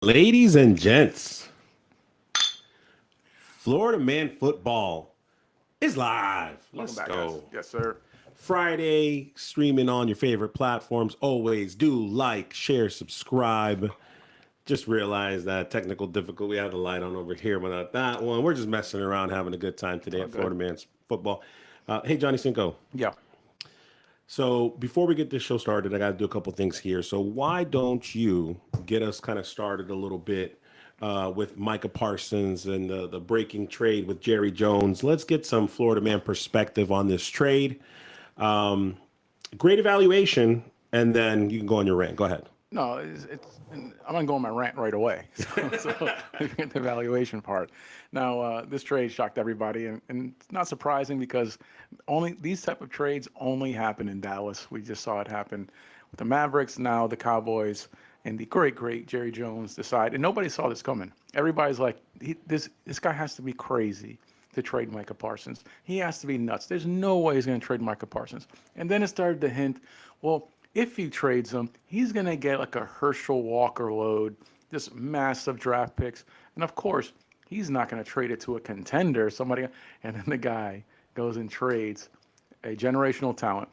Ladies and gents, Florida Man Football is live. Welcome Let's back, guys. go. Yes, sir. Friday, streaming on your favorite platforms. Always do like, share, subscribe. Just realized that technical difficulty. We have the light on over here, but not that one. We're just messing around, having a good time today All at good. Florida Man's Football. Hey, Johnny Cinco. Yeah. So before we get this show started, I got to do a couple things here. So why don't you get us kind of started a little bit with Micah Parsons and the breaking trade with Jerry Jones? Let's get some Florida man perspective on this trade. Great evaluation, and then you can go on your rant. Go ahead. No, I'm going to go on my rant right away. So we get the evaluation part. Now, this trade shocked everybody, and it's not surprising because only these type of trades only happen in Dallas. We just saw it happen with the Mavericks, now the Cowboys, and the great Jerry Jones decide. And nobody saw this coming. Everybody's like, this guy has to be crazy to trade Micah Parsons. He has to be nuts. There's no way he's going to trade Micah Parsons. And then it started to hint, well, if he trades him, he's going to get like a Herschel Walker load, this massive draft picks. And of course, he's not going to trade it to a contender, somebody. And then the guy goes and trades a generational talent,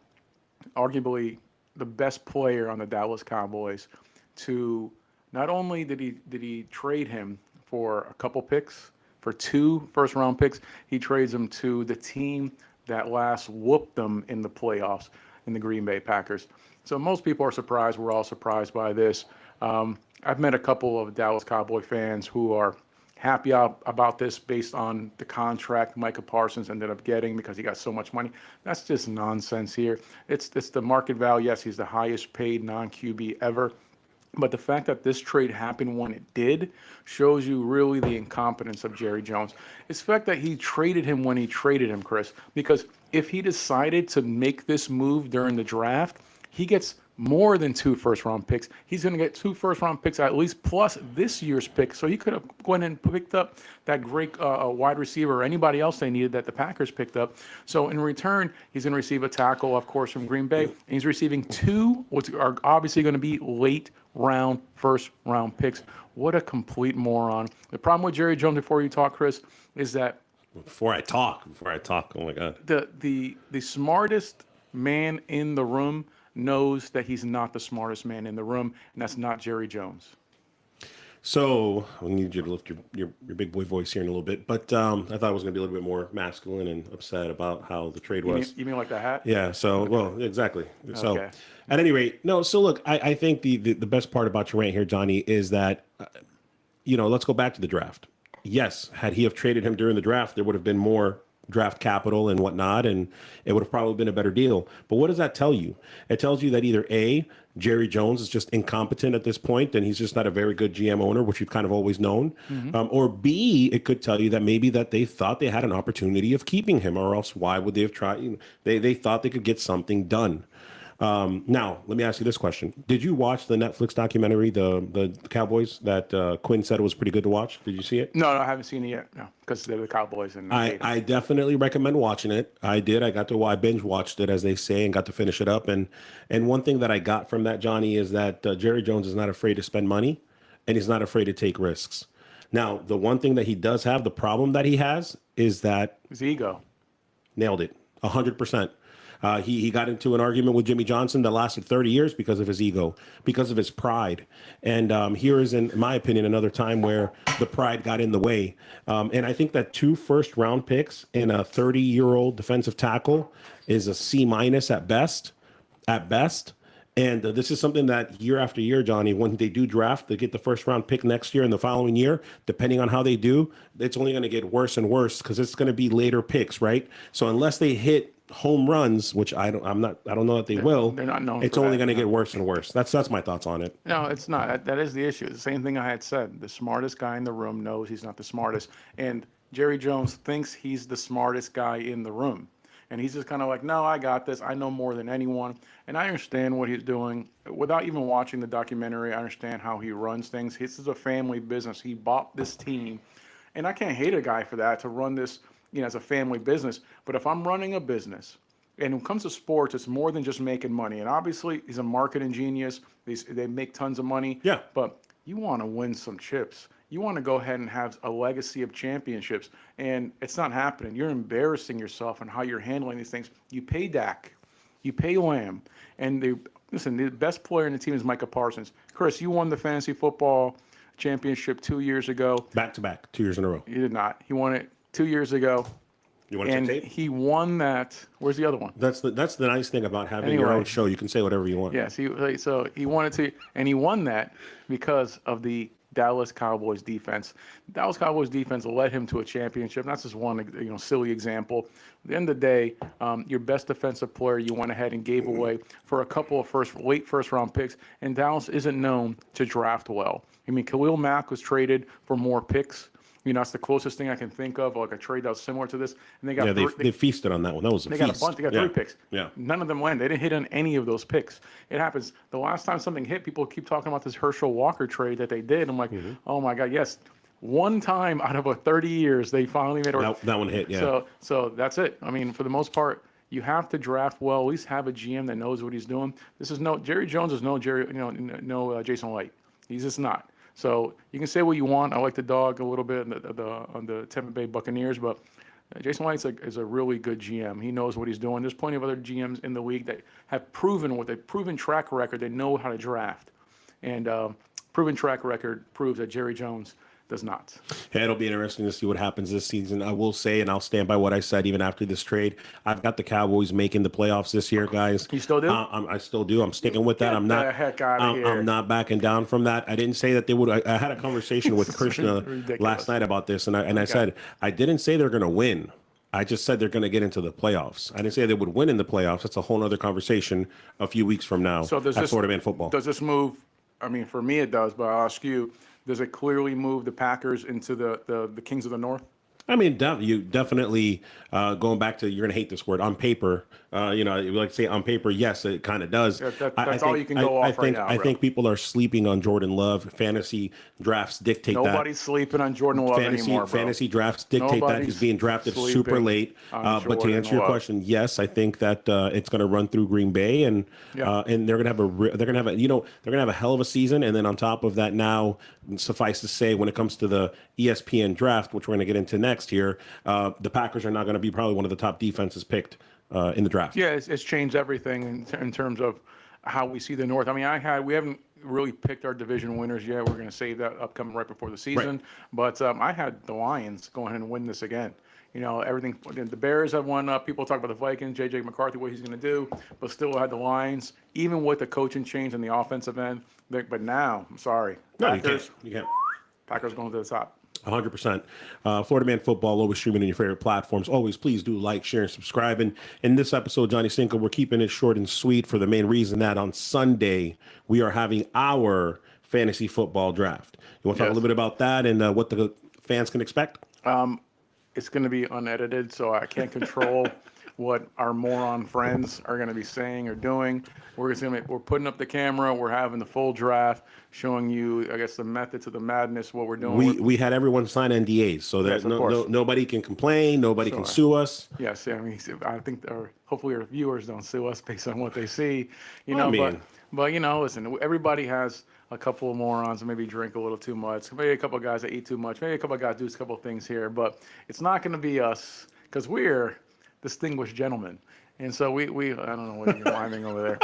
arguably the best player on the Dallas Cowboys, to not only did he trade him for a couple picks, for 2 first-round picks, he trades him to the team that last whooped them in the playoffs, in the Green Bay Packers. So most people are surprised. We're all surprised by this. I've met a couple of Dallas Cowboy fans who are happy about this based on the contract Micah Parsons ended up getting because he got so much money. That's just nonsense here. It's the market value. Yes, he's the highest paid non-QB ever. But the fact that this trade happened when it did shows you really the incompetence of Jerry Jones. It's the fact that he traded him when he traded him, Chris, because if he decided to make this move during the draft, he gets more than 2 first-round picks. He's going to get 2 first-round picks at least, plus this year's pick. So he could have gone and picked up that great wide receiver or anybody else they needed that the Packers picked up. So in return, he's going to receive a tackle, of course, from Green Bay. And he's receiving 2, which are obviously going to be late-round, first-round picks. What a complete moron. The problem with Jerry Jones, before you talk, Chris, is that Before I talk, oh my God. the smartest man in the room knows that he's not the smartest man in the room, and that's not Jerry Jones. So I need you to lift your big boy voice here in a little bit, but I thought it was going to be a little bit more masculine and upset about how the trade was. You mean like the hat? Yeah. So, well, exactly. So, Okay. at any rate, no. So, look, I think the best part about your rant here, Johnny, is that let's go back to the draft. Yes, had he have traded him during the draft, there would have been more draft capital and whatnot, and it would have probably been a better deal. But what does that tell you? It tells you that either A, Jerry Jones is just incompetent at this point, and he's just not a very good GM owner, which we've kind of always known. Or B, it could tell you that maybe that they thought they had an opportunity of keeping him, or else why would they have tried? They thought they could get something done. Now, let me ask you this question. Did you watch the Netflix documentary, the Cowboys, that Quinn said it was pretty good to watch? Did you see it? No, I haven't seen it yet. No, because they're the Cowboys, and I definitely recommend watching it. I did. I binge watched it, as they say, and got to finish it up. And one thing that I got from that, Johnny, is that Jerry Jones is not afraid to spend money, and he's not afraid to take risks. Now, the one thing that he does have, the problem that he has, is that his ego. nailed it, 100%. He got into an argument with Jimmy Johnson that lasted 30 years because of his ego, because of his pride. And here is, in my opinion, another time where the pride got in the way. And I think that 2 first-round picks in a 30-year-old defensive tackle is a C- at best. At best. And this is something that year after year, Johnny, when they do draft, they get the first-round pick next year and the following year, depending on how they do, it's only going to get worse and worse because it's going to be later picks, right? So unless they hit home runs, which I don't know that they will. They're not known. It's only going to get worse and worse. That's my thoughts on it. No, it's not. That is the issue. The same thing I had said. The smartest guy in the room knows he's not the smartest, and Jerry Jones thinks he's the smartest guy in the room. And he's just kind of like, no, I got this. I know more than anyone. And I understand what he's doing. Without even watching the documentary, I understand how he runs things. This is a family business. He bought this team. And I can't hate a guy for that, to run this, as a family business. But if I'm running a business, and when it comes to sports, it's more than just making money. And obviously, he's a marketing genius. They make tons of money. Yeah. But you want to win some chips. You want to go ahead and have a legacy of championships, and it's not happening. You're embarrassing yourself on how you're handling these things. You pay Dak, you pay Lamb, and listen. The best player in the team is Micah Parsons. Chris, you won the fantasy football championship 2 years ago. Back to back, 2 years in a row. You did not. He won it 2 years ago. You want to And check tape? he won that. Where's the other one? That's the nice thing about having your Anyway. own show. You can say whatever you want. Yes. So he wanted to, and he won that because of the Dallas Cowboys defense. Dallas Cowboys defense led him to a championship. That's just one silly example. At the end of the day, your best defensive player you went ahead and gave away for a couple of late first round picks, and Dallas isn't known to draft well. I mean, Khalil Mack was traded for more picks. That's the closest thing I can think of, like a trade that was similar to this. And they got they feasted on that one. That was a they feast. got a bunch. They got 3 picks. Yeah. None of them landed. They didn't hit on any of those picks. It happens. The last time something hit, people keep talking about this Herschel Walker trade that they did. I'm like, oh my God, yes. One time out of 30 years, they finally made it. That one hit, yeah. So that's it. I mean, for the most part, you have to draft well. At least have a GM that knows what he's doing. Jerry Jones is no Jason Light. He's just not. So you can say what you want. I like the dog a little bit on the Tampa Bay Buccaneers, but Jason Light is a really good GM. He knows what he's doing. There's plenty of other GMs in the league that have proven track record. They know how to draft, and proven track record proves that Jerry Jones does not. Yeah, it'll be interesting to see what happens this season. I will say, and I'll stand by what I said even after this trade, I've got the Cowboys making the playoffs this year, guys. You still do? I still do. I'm sticking with that. Get I'm not. the heck outta here. I'm not backing down from that. I didn't say that they would. I had a conversation with Krishna ridiculous. last night about this, and I said I didn't say they're going to win. I just said they're going to get into the playoffs. I didn't say they would win in the playoffs. That's a whole other conversation a few weeks from now. So that's Florida Man football. Does this move? I mean, for me it does, but I'll ask you: does it clearly move the Packers into the Kings of the North? I mean, you definitely going back to, you're gonna hate this word, on paper. You like to say on paper, yes, it kind of does. That's all you can go off right now. I think people are sleeping on Jordan Love. Fantasy drafts dictate that. Nobody's sleeping on Jordan Love anymore, bro. Fantasy drafts dictate that he's being drafted super late. But to answer your question, yes, I think that it's going to run through Green Bay, and they're going to have a hell of a season. And then on top of that, now suffice to say, when it comes to the ESPN draft, which we're going to get into next year, the Packers are not going to be probably one of the top defenses picked in the draft. Yeah, it's changed everything in terms of how we see the North. I mean, we haven't really picked our division winners yet. We're going to save that upcoming right before the season. Right. But I had the Lions go ahead and win this again. Everything. The Bears have won up. People talk about the Vikings, J.J. McCarthy, what he's going to do, but still had the Lions, even with the coaching change on the offensive end. But now, I'm sorry. No, Packers, you can't. Packers going to the top. 100%. Florida Man Football, always streaming on your favorite platforms. Always, please do like, share, and subscribe. And in this episode, Johnny Cinco, we're keeping it short and sweet for the main reason that on Sunday, we are having our fantasy football draft. You want to talk a little bit about that and what the fans can expect? It's going to be unedited, so I can't control what our moron friends are going to be saying or doing. We're putting up the camera. We're having the full draft, showing you, I guess, the methods of the madness, what we're doing. We had everyone sign NDAs so that nobody can complain, nobody can sue us. Yes, I mean, I think, hopefully our viewers don't sue us based on what they see, But listen, everybody has a couple of morons that maybe drink a little too much, maybe a couple of guys that eat too much, maybe a couple of guys do a couple of things here, but it's not going to be us because we're distinguished gentlemen. And so we I don't know what you're rhyming over there.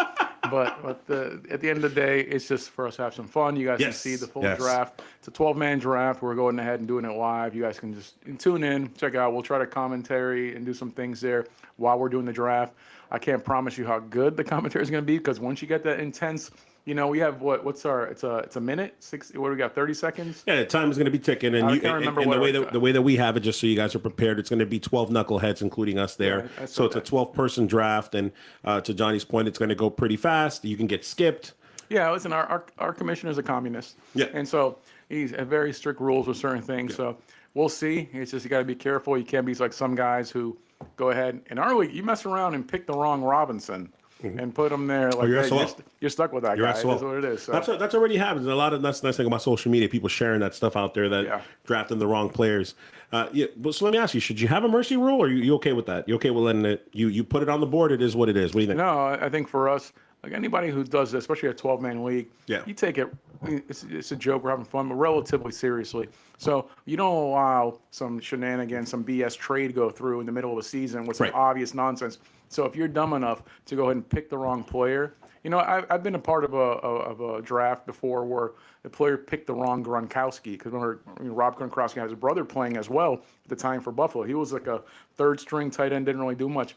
But at the end of the day, it's just for us to have some fun. You guys can see the full draft. It's a 12-man draft. We're going ahead and doing it live. You guys can just tune in, check out. We'll try to commentary and do some things there while we're doing the draft. I can't promise you how good the commentary is going to be because once you get that intense, we have it's a minute, 60, what do we got, 30 seconds? Yeah, the time is going to be ticking. And the way that we have it, just so you guys are prepared, it's going to be 12 knuckleheads, including us there. Yeah, so it's a 12-person draft. And to Johnny's point, it's going to go pretty fast. You can get skipped. Yeah, listen, our commissioner is a communist. Yeah. And so he's has very strict rules with certain things. Yeah. So we'll see. It's just you got to be careful. You can't be like some guys who go ahead. In our league, you mess around and pick the wrong Robinson. And put them there like you're stuck with that guy. That's what it is. So. That's already happens. That's the nice thing about social media. People sharing that stuff out there that drafting the wrong players. But so let me ask you: should you have a mercy rule, or are you okay with that? You okay with letting it? You put it on the board. It is what it is. What do you think? No, I think for us, like anybody who does this, especially a 12-man league, Yeah. you take it. It's a joke. We're having fun, but relatively seriously. So you don't allow some shenanigans, some BS trade go through in the middle of the season with some Right. obvious nonsense. So if you're dumb enough to go ahead and pick the wrong player, I've been a part of a draft before where the player picked the wrong Gronkowski, because remember, Rob Gronkowski had his brother playing as well at the time for Buffalo. He was like a third string tight end, didn't really do much.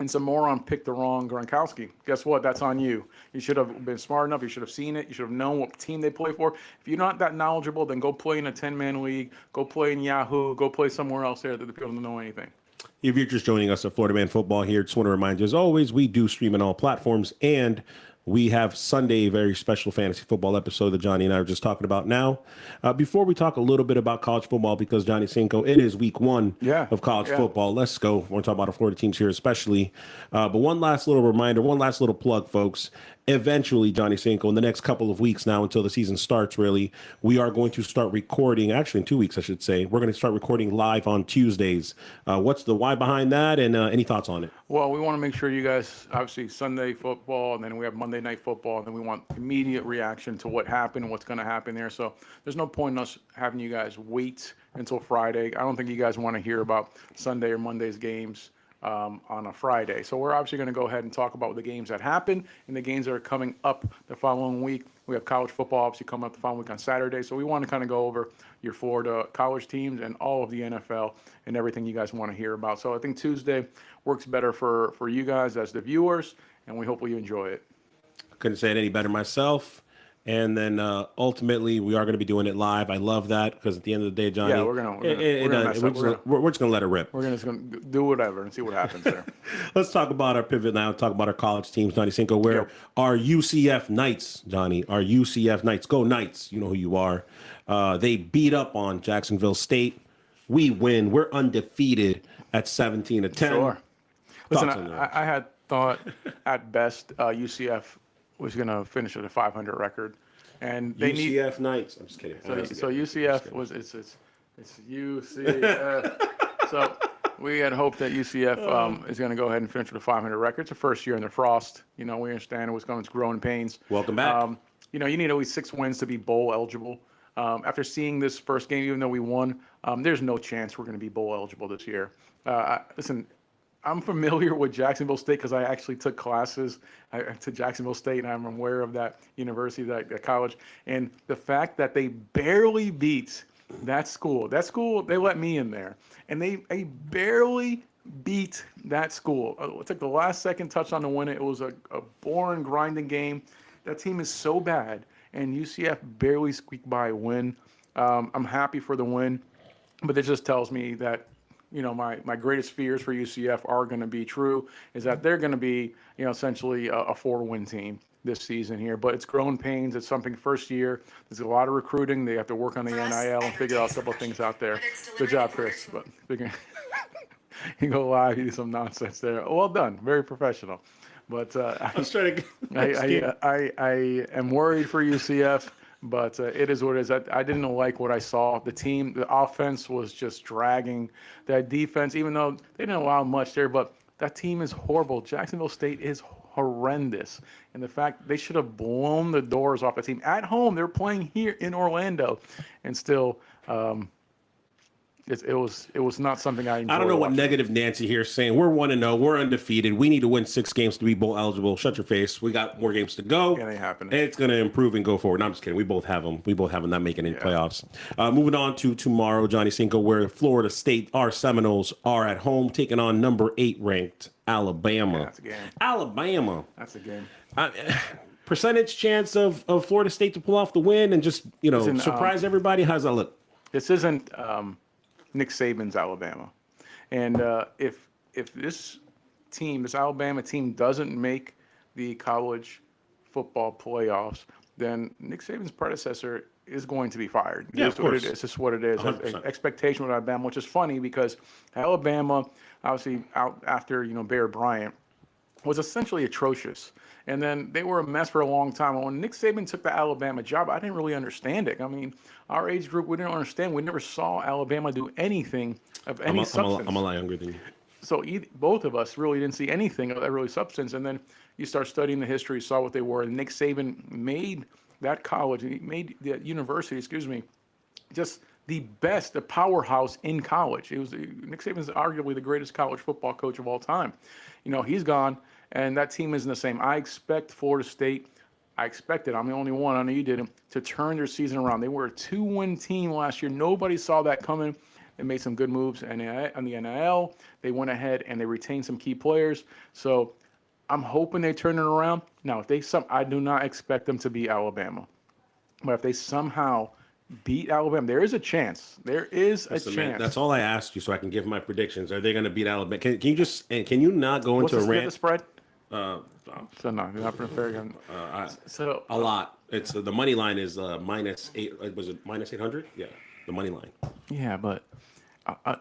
And some moron picked the wrong Gronkowski. Guess what? That's on you. You should have been smart enough. You should have seen it. You should have known what team they play for. If you're not that knowledgeable, then go play in a 10-man league. Go play in Yahoo. Go play somewhere else there that the people don't know anything. If you're just joining us at Florida Man Football here, just want to remind you, as always, we do stream on all platforms, and we have Sunday, a very special fantasy football episode that Johnny and I are just talking about now. Before we talk a little bit about college football, because Johnny Cinco, it is week one of college football. Let's go. We're going to talk about the Florida teams here especially. But one last little reminder, one last little plug, folks. Eventually, Johnny Cinco, in the next couple of weeks now until the season starts, really, we are going to start recording, actually in 2 weeks, I should say. We're going to start recording live on Tuesdays. What's the why behind that, and any thoughts on it? Well, we want to make sure you guys, obviously, Sunday football, and then we have Monday night football, and then we want immediate reaction to what happened and what's going to happen there. So there's no point in us having you guys wait until Friday. I don't think you guys want to hear about Sunday or Monday's games on a Friday. So we're obviously going to go ahead and talk about the games that happened and the games that are coming up the following week. We have college football obviously coming up the following week on Saturday. So we want to kind of go over your Florida college teams and all of the NFL and everything you guys want to hear about. So I think Tuesday works better for you guys as the viewers, and we hope you enjoy it. Couldn't say it any better myself. And then ultimately, we are going to be doing it live. I love that, because at the end of the day, Johnny, we're just going to let it rip. We're just going to do whatever and see what happens there. Let's talk about our pivot now. Talk about our college teams, Johnny Cinco. Where our UCF Knights, Johnny, our UCF Knights, go Knights. You know who you are. They beat up on Jacksonville State. We win. We're undefeated at 17-10. Sure. Listen, I had thought at best UCF was going to finish with a 500 record, and they UCF Knights. I'm just kidding. So UCF was it's UCF. So we had hoped that UCF is going to go ahead and finish with a 500 record. It's the first year in the frost. We understand Wisconsin's growing pains. Welcome back. You need at least 6 wins to be bowl eligible. After seeing this first game, even though we won, there's no chance we're going to be bowl eligible this year. Listen, I'm familiar with Jacksonville State because I actually took classes to Jacksonville State, and I'm aware of that university, that college. And the fact that they barely beat that school, they let me in there, and they barely beat that school. It's like the last second touchdown to win it. It was a boring, grinding game. That team is so bad, and UCF barely squeaked by a win. I'm happy for the win, but it just tells me that my greatest fears for UCF are going to be true, is that they're going to be, essentially a 4-win team this season here. But it's growing pains. It's something first year. There's a lot of recruiting. They have to work on the NIL and figure out a couple of things out there. Good job, Chris. But you go live, you do some nonsense there. Well done. Very professional. But I am worried for UCF. But it is what it is. I didn't like what I saw. The offense was just dragging. That defense, even though they didn't allow much there, but that team is horrible. Jacksonville State is horrendous. And the fact they should have blown the doors off the team at home. They're playing here in Orlando, and still it was not something I enjoyed. I don't know what negative Nancy here is saying. We're 1-0. We're undefeated. We need to win 6 games to be bowl eligible. Shut your face. We got more games to go. Yeah, they happen. And it's going to improve and go forward. No, I'm just kidding. We both have them. We both have them not making any playoffs. Moving on to tomorrow, Johnny Cinco, where Florida State, our Seminoles, are at home taking on number 8 ranked Alabama. Yeah, that's a game. Alabama. That's a game. Percentage chance of Florida State to pull off the win and just surprise everybody. How's that look? This isn't Nick Saban's Alabama, and if this Alabama team doesn't make the college football playoffs, then Nick Saban's predecessor is going to be fired. Yeah, of course. It's just what it is. 100%. Expectation with Alabama, which is funny because Alabama, obviously out after Bear Bryant, was essentially atrocious. And then they were a mess for a long time. When Nick Saban took the Alabama job, I didn't really understand it. I mean, our age group, we didn't understand. We never saw Alabama do anything of any substance. I'm a lot younger than you. So both of us really didn't see anything of that really substance. And then you start studying the history, saw what they were. And Nick Saban made that college, he made the university, excuse me, just the best, the powerhouse in college. It was Nick Saban is arguably the greatest college football coach of all time. He's gone, and that team isn't the same. I expect Florida State. I expected, I'm the only one, I know you didn't, to turn their season around. They were a 2-win team last year. Nobody saw that coming. They made some good moves on the NIL. They went ahead and they retained some key players. So I'm hoping they turn it around. Now, I do not expect them to beat Alabama. But if they somehow beat Alabama, there is a chance. There is a chance. Man, that's all I asked you so I can give my predictions. Are they going to beat Alabama? Can you not go into a rant? What's the spread? So no, you're not prepared. So a lot. It's the money line is -8. Was it -800? Yeah, the money line. Yeah, but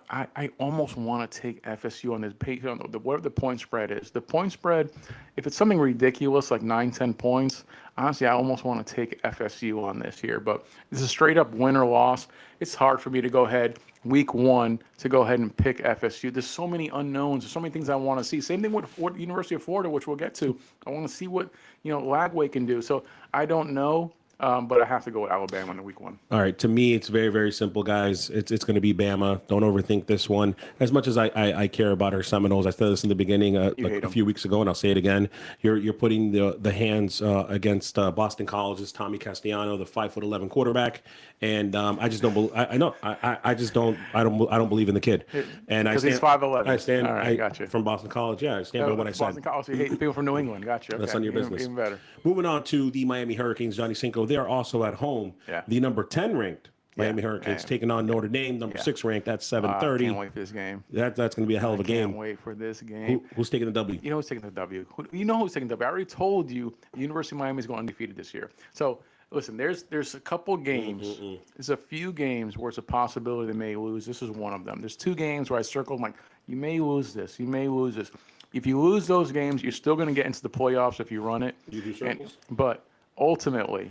I almost want to take FSU on this page. Whatever the point spread is. The point spread, if it's something ridiculous like 9-10 points, honestly, I almost want to take FSU on this here. But this is a straight up win or loss. It's hard for me to go ahead week 1 to go ahead and pick FSU. There's so many unknowns. There's so many things I want to see. Same thing with University of Florida, which we'll get to. I want to see what Lagway can do. So I don't know. But I have to go with Alabama in the week 1. All right. To me, it's very, very simple, guys. It's going to be Bama. Don't overthink this one. As much as I care about our Seminoles, I said this in the beginning a few weeks ago, and I'll say it again. You're putting the hands against Boston College's Tommy Castellano, the 5'11" quarterback, and I just don't. I know. I just don't. I don't believe in the kid. And because he's 5'11". I stand. All right, gotcha. From Boston College. Yeah, I stand by what I said. Boston College. You hate the people from New England. Gotcha. Okay. That's none of your business. Even better. Moving on to the Miami Hurricanes, Johnny Cinco. They are also at home. Yeah. The number 10 ranked Miami Hurricanes taking on Notre Dame, number 6 ranked. That's 7:30. Can't wait for this game. That's going to be a hell of a game. Can't wait for this game. Who's taking the W? You know who's taking the W. You know who's taking the W. I already told you the University of Miami is going undefeated this year. So listen, there's a couple games. There's a few games where it's a possibility they may lose. This is one of them. There's 2 games where I circled. I'm like, you may lose this. You may lose this. If you lose those games, you're still going to get into the playoffs if you run it. You do circles? But ultimately,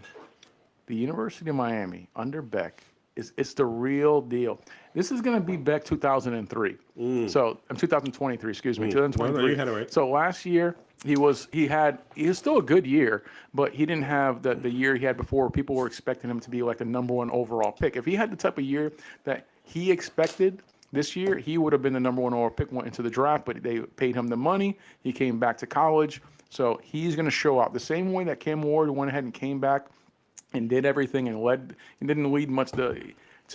the University of Miami under Beck it's the real deal. This is going to be Beck 2003. So 2023, excuse me, 2023. No, you had it right. So last year he was still a good year, but he didn't have the year he had before. People were expecting him to be like the number 1 overall pick. If he had the type of year that he expected this year, he would have been the number 1 overall pick, went into the draft, but they paid him the money. He came back to college. So he's going to show out the same way that Cam Ward went ahead and came back and did everything and didn't lead much to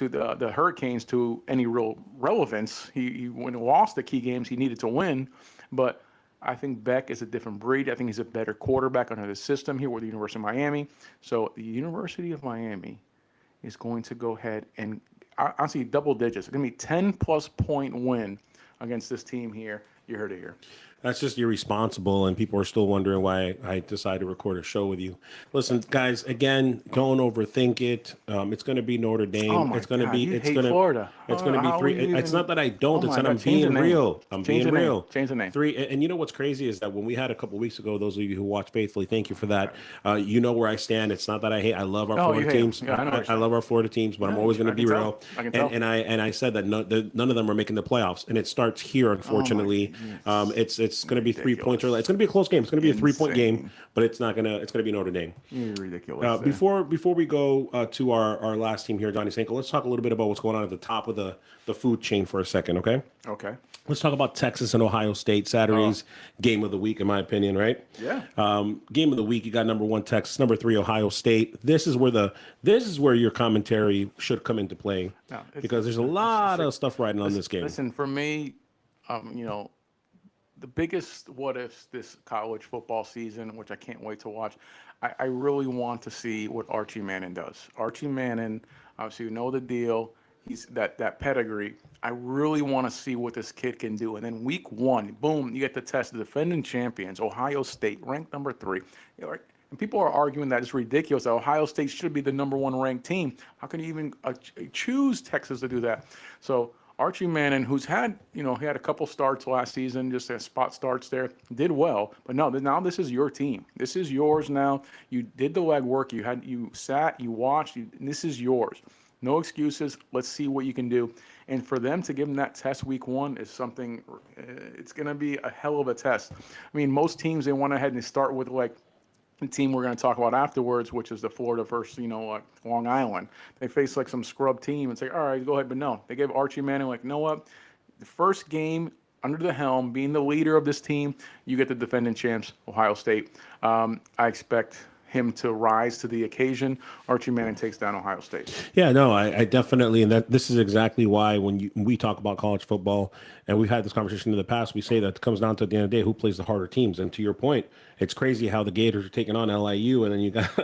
the Hurricanes to any real relevance. He went and lost the key games he needed to win, but I think Beck is a different breed. I think he's a better quarterback under the system here with the University of Miami. So the University of Miami is going to go ahead and honestly double digits. It's going to be 10+ point win against this team here. You heard it here. That's just irresponsible, and people are still wondering why I decided to record a show with you. Listen, guys, again, don't overthink it. It's going to be Notre Dame. Oh my it's going to God, be. you It's hate going to. Florida. It's going to be 3. It's not that I don't. Oh It's my that I'm God, change the being name. real. I'm Change being the name. real. Change the name. 3. And you know what's crazy is that when we had a couple weeks ago, those of you who watch faithfully, thank you for that. You know where I stand. It's not that I hate. I love our Florida teams. Yeah, I love our Florida teams, but I'm always going to be real. I can tell. And I said that none of them are making the playoffs, and it starts here. Unfortunately, it's going to be 3 points early. It's going to be a close game. It's going to be a 3-point game, but it's not gonna. It's going to be Notre Dame. You're ridiculous. Before we go to our last team here, Johnny Sanko, let's talk a little bit about what's going on at the top of the food chain for a second, okay? Okay. Let's talk about Texas and Ohio State, Saturday's game of the week, in my opinion, right? Yeah. Game of the week, you got number 1 Texas, number 3 Ohio State. This is where your commentary should come into play, because there's a lot of stuff riding on this game. Listen, for me, the biggest what ifs this college football season, which I can't wait to watch, I really want to see what Archie Manning does. Archie Manning, obviously, you know the deal. He's that pedigree. I really want to see what this kid can do. And then week 1, boom, you get to test the defending champions, Ohio State, ranked number 3. And people are arguing that it's ridiculous that Ohio State should be the number 1 ranked team. How can you even choose Texas to do that? So Archie Manning, who's had, he had a couple starts last season, just spot starts there, did well. But no, now this is your team. This is yours now. You did the legwork. You sat, you watched, and this is yours. No excuses. Let's see what you can do. And for them to give them that test week 1 is something. It's going to be a hell of a test. I mean, most teams they went ahead and start with like the team we're going to talk about afterwards, which is the Florida versus, Long Island. They face like some scrub team and say, all right, go ahead. But no, they gave Archie Manning like, you know what? The first game under the helm, being the leader of this team, you get the defending champs, Ohio State. I expect him to rise to the occasion. Archie Manning takes down Ohio State. Yeah, no, I definitely, and that this is exactly why when we talk about college football, and we've had this conversation in the past, we say that it comes down to at the end of the day who plays the harder teams. And to your point, it's crazy how the Gators are taking on LIU, and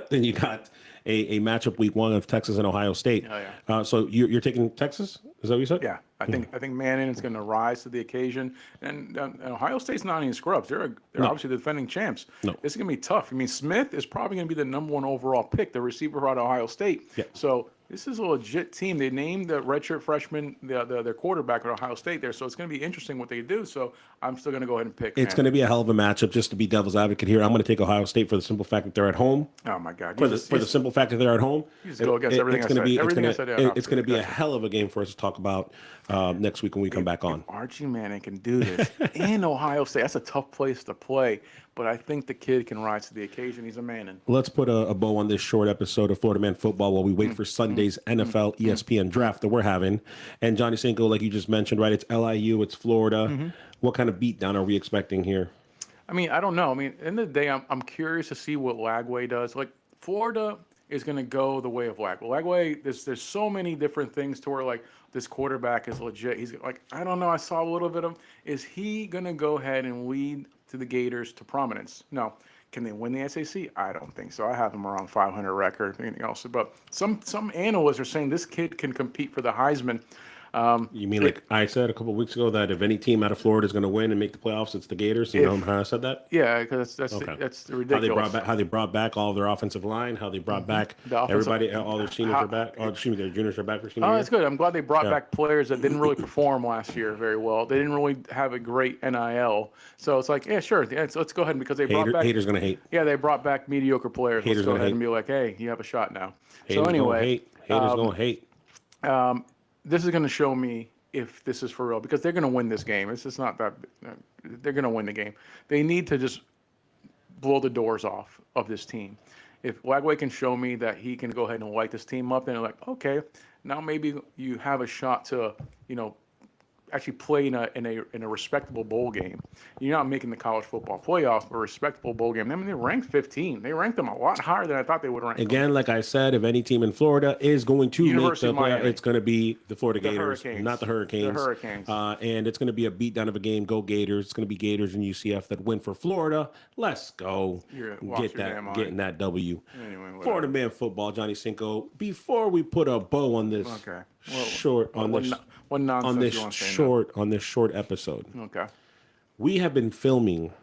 then you got a matchup week 1 of Texas and Ohio State. Oh, yeah. So you're taking Texas? Is that what you said? Yeah, I think Manning is going to rise to the occasion, and Ohio State's not any scrubs. They're obviously the defending champs. No. It's going to be tough. I mean, Smith is probably going to be the number 1 overall pick, the receiver out of Ohio State. Yeah. So this is a legit team. They named the redshirt freshman their quarterback at Ohio State there, so it's going to be interesting what they do. So I'm still going to go ahead and pick. It's going to be a hell of a matchup. Just to be devil's advocate here, I'm going to take Ohio State for the simple fact that they're at home. Oh my God! For the simple fact that they're at home, you just go against everything I said. It's going to be a hell of a game for us to talk about next week when we come back on. Archie Manning can do this in Ohio State. That's a tough place to play, but I think the kid can rise to the occasion. He's a Manning. Let's put a bow on this short episode of Florida Man Football while we wait for Sunday's NFL ESPN draft that we're having. And Johnny Cinco, like you just mentioned, right? It's LIU, it's Florida. What kind of beatdown are we expecting here? I mean, I don't know. I mean, at the end of the day, I'm curious to see what Lagway does. Like, Florida is going to go the way of Lagway. Lagway, there's so many different things to where, like, this quarterback is legit. He's like, I don't know. I saw a little bit of him. Is he going to go ahead and lead to the Gators to prominence? No. Can they win the SEC? I don't think so. I have them around 500 record, anything else. But some analysts are saying this kid can compete for the Heisman. You mean like I said a couple of weeks ago that if any team out of Florida is going to win and make the playoffs, it's the Gators? You know how I said that? Yeah, because that's ridiculous. How they brought back all of their offensive line, how they brought back everybody, all their seniors are back. Oh, excuse me, their juniors are back for senior year. That's good. I'm glad they brought back players that didn't really perform last year very well. They didn't really have a great NIL. So it's like, yeah, sure. Yeah, let's go ahead because they brought back. Haters going to hate. Yeah, they brought back mediocre players. Haters let's go ahead hate. and be like, hey, you have a shot now. Haters so anyway. Haters going to hate. This is going to show me if this is for real, because they're going to win this game. It's just not that they're going to win the game. They need to just blow the doors off of this team. If Lagway can show me that he can go ahead and light this team up, then they're like, okay, now maybe you have a shot to, actually play in a respectable bowl game. You're not making the college football playoffs, but a respectable bowl game. I mean, they ranked 15. They ranked them a lot higher than I thought they would rank Again, them. like I said, if any team in Florida is going to University make the playoff, Miami. it's going to be the Florida Gators, Hurricanes. not the Hurricanes. The Hurricanes. And it's going to be a beatdown of a game. Go Gators. It's going to be Gators and UCF that win for Florida. Let's go. Getting that W. Anyway, Florida Man Football, Johnny Cinco. Before we put a bow on this on this short episode. Okay. We have been filming,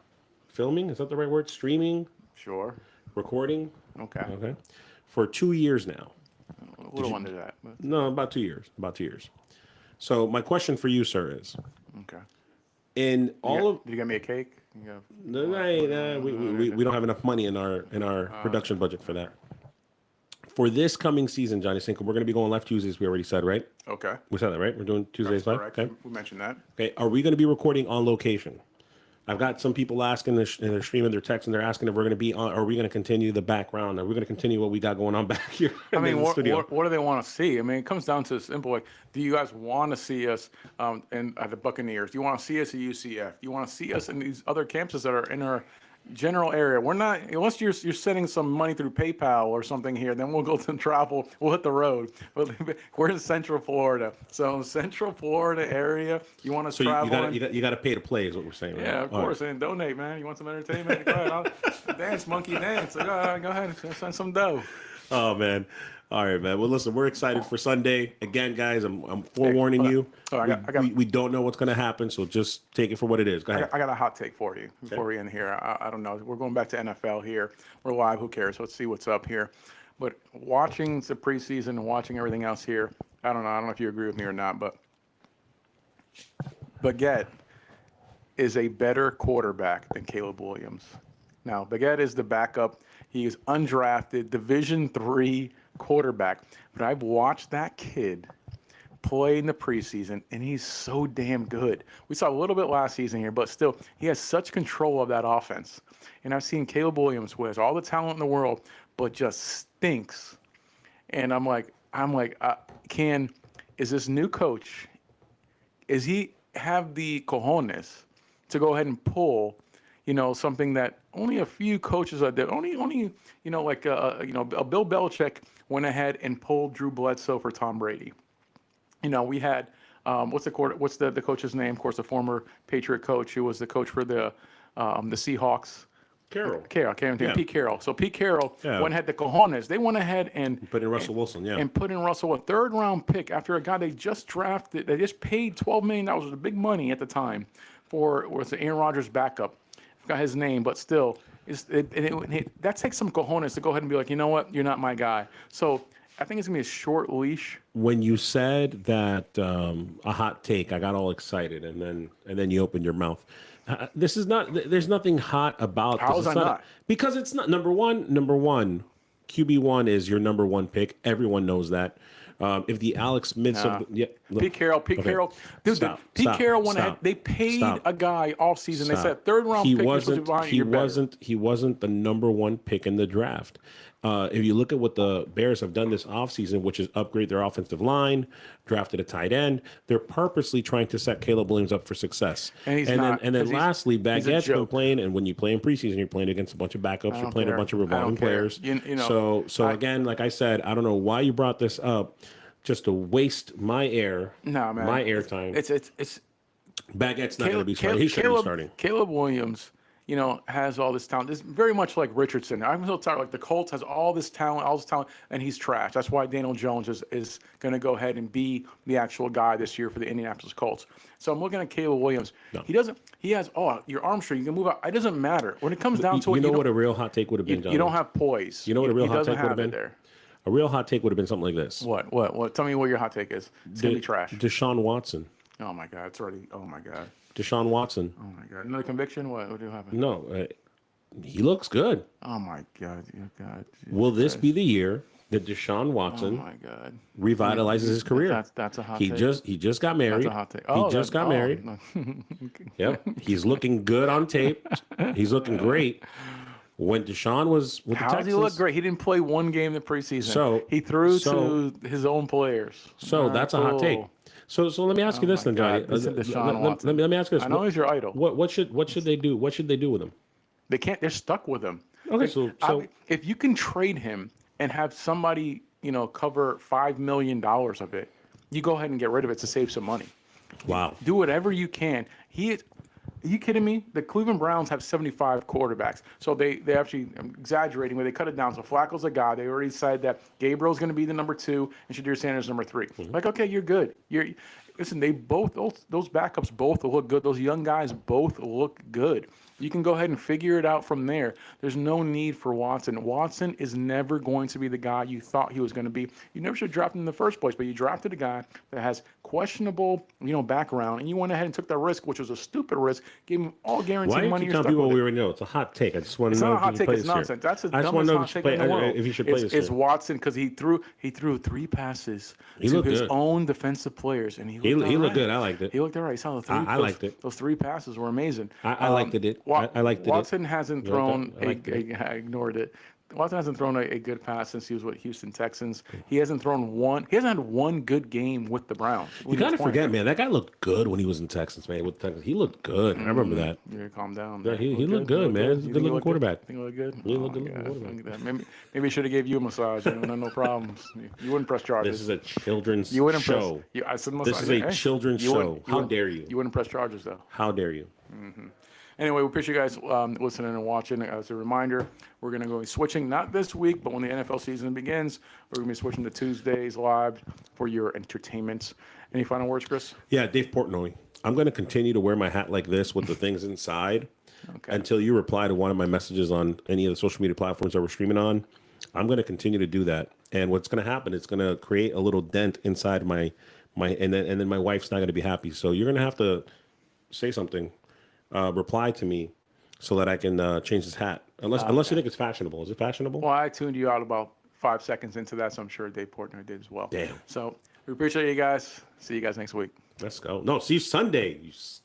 is that the right word? Streaming? Sure. Recording? Okay. For 2 years now. A little under that. But... No, about 2 years. So my question for you, sir, is okay. In Did you get me a cake? We don't have enough money in our production budget for that. For this coming season, Johnny Cinco, we're going to be going live Tuesdays. We already said, right? Okay. We said that, right? We're doing Tuesdays live. Correct. Okay. We mentioned that. Okay. Are we going to be recording on location? I've got some people asking, and they're streaming, they're texting, they're asking if we're going to be on. Are we going to continue the background? Are we going to continue what we got going on back here? I mean, the studio? What do they want to see? I mean, it comes down to simple. Like, do you guys want to see us at the Buccaneers? Do you want to see us at UCF? Do you want to see us in these other campuses that are in our general area? We're not, unless you're sending some money through PayPal or something here, then we'll go to travel, we'll hit the road. We're in Central Florida. So Central Florida area, you want to travel. You got to pay to play is what we're saying. Right? Yeah, of course. Right. And donate, man. You want some entertainment? Go ahead. Dance, monkey dance. Go ahead and send some dough. Oh, man. All right, man. Well, listen, we're excited for Sunday. Again, guys, I'm forewarning you. We don't know what's going to happen, so just take it for what it is. Go ahead. I got a hot take for you before we end here. I don't know. We're going back to NFL here. We're live. Who cares? Let's see what's up here. But watching the preseason and watching everything else here, I don't know if you agree with me or not, but Baguette is a better quarterback than Caleb Williams. Now, Baguette is the backup. He is undrafted, Division III quarterback, but I've watched that kid play in the preseason, and he's so damn good. We saw a little bit last season here, but still, he has such control of that offense. And I've seen Caleb Williams, who has all the talent in the world, but just stinks. And I'm like, is this new coach, is he have the cojones to go ahead and pull, something that only a few coaches are there. Only, a Bill Belichick went ahead and pulled Drew Bledsoe for Tom Brady. We had what's the coach's name? Of course, the former Patriot coach who was the coach for the Seahawks. Carroll. I can't think. Yeah. Pete Carroll. So Pete Carroll went ahead the cojones. They went ahead and Put in Russell Wilson, and put in Russell, a third-round pick after a guy they just drafted. They just paid $12 million. That was the big money at the time for Aaron Rodgers' backup. I forgot his name, but still, that takes some cojones to go ahead and be like, you know what, you're not my guy. So I think it's gonna be a short leash. When you said that a hot take, I got all excited, and then you opened your mouth. This is not. There's nothing hot about this. How is I not? Because it's not number one. Number one, QB1 is your number one pick. Everyone knows that. If the Alex Smiths of Pete Carroll, dude, Pete Carroll went ahead. They paid a guy off season. They said third round pick. He wasn't the number one pick in the draft. If you look at what the Bears have done this offseason, which is upgrade their offensive line, drafted a tight end, they're purposely trying to set Caleb Williams up for success. And then lastly, Baghette's been playing, and when you play in preseason, you're playing against a bunch of backups, you're playing a bunch of revolving players. Again, like I said, I don't know why you brought this up, just to waste my airtime. It's Baghette's not going to be starting. He shouldn't be starting. Caleb Williams, has all this talent. It's very much like Richardson. I'm so tired. Like the Colts has all this talent, and he's trash. That's why Daniel Jones is going to go ahead and be the actual guy this year for the Indianapolis Colts. So I'm looking at Caleb Williams. No. He has your arm strength. You can move out. It doesn't matter. When it comes down to it, what a real hot take would have been, John? You don't have poise. You know what a real hot take would have been? There. A real hot take would have been something like this. What? Tell me what your hot take is. It's going to be trash. Deshaun Watson. Oh, my God. It's already – oh, my God. Deshaun Watson. Oh, my God. Another conviction? What do happen? No. He looks good. Oh, my God. Will this be the year that Deshaun Watson revitalizes his career? That's a hot take. He just got married. That's a hot take. He just got married. No. Yep. He's looking good on tape. He's looking great. When Deshaun was with the Texans, how does he look great? He didn't play one game in the preseason. So he threw to his own players. So that's a hot take. So let me ask you this then, Johnny. Let me ask you this. I know he's your idol. What should they do? What should they do with him? They can't. They're stuck with him. Okay, so if you can trade him and have somebody cover $5 million of it, you go ahead and get rid of it to save some money. Wow. Do whatever you can. Are you kidding me? The Cleveland Browns have 75 quarterbacks. So they actually, I'm exaggerating, but they cut it down. So Flacco's a guy. They already decided that Gabriel's going to be the number 2 and Shadir Sanders number 3. Mm-hmm. Like, okay, you're good. Listen, they both, those backups both look good. Those young guys both look good. You can go ahead and figure it out from there. There's no need for Watson. Watson is never going to be the guy you thought he was going to be. You never should have drafted him in the first place, but you drafted a guy that has questionable, background, and you went ahead and took that risk, which was a stupid risk. Gave him all guaranteed money. Why do you keep telling people we already know? It's a hot take. I just want to know. It's not a hot take. It's nonsense. That's the dumbest hot take in the world. If you should play this, it's Watson because he threw 3 passes to his own defensive players, and he looked good. I liked it. He looked all right. He saw the 3. I liked it. Those 3 passes were amazing. I liked it. I liked it. Watson hasn't thrown I ignored it. Watson hasn't thrown a good pass since he was with Houston Texans. He hasn't had one good game with the Browns. You gotta forget, man. That guy looked good when he was in Texans, man. With Texans, he looked good. I remember that. You calm down. Yeah, he looked good, man. He's a good-looking quarterback. Think he looked good? He looked good quarterback. Maybe he should have gave you a massage. No problems. You wouldn't press charges. This is a children's show. This is a children's show. How dare you? You wouldn't press charges, though. How dare you? Mm-hmm. Anyway, we appreciate you guys listening and watching. As a reminder, we're going to go be switching, not this week, but when the NFL season begins, we're going to be switching to Tuesdays live for your entertainment. Any final words, Chris? Yeah, Dave Portnoy. I'm going to continue to wear my hat like this with the things inside until you reply to one of my messages on any of the social media platforms that we're streaming on. I'm going to continue to do that. And what's going to happen, it's going to create a little dent inside my and then my wife's not going to be happy. So you're going to have to say something. Reply to me so that I can change this hat. Unless you think it's fashionable. Is it fashionable? Well, I tuned you out about 5 seconds into that, so I'm sure Dave Portnoy did as well. Damn. So we appreciate you guys. See you guys next week. Let's go. No, see you Sunday. You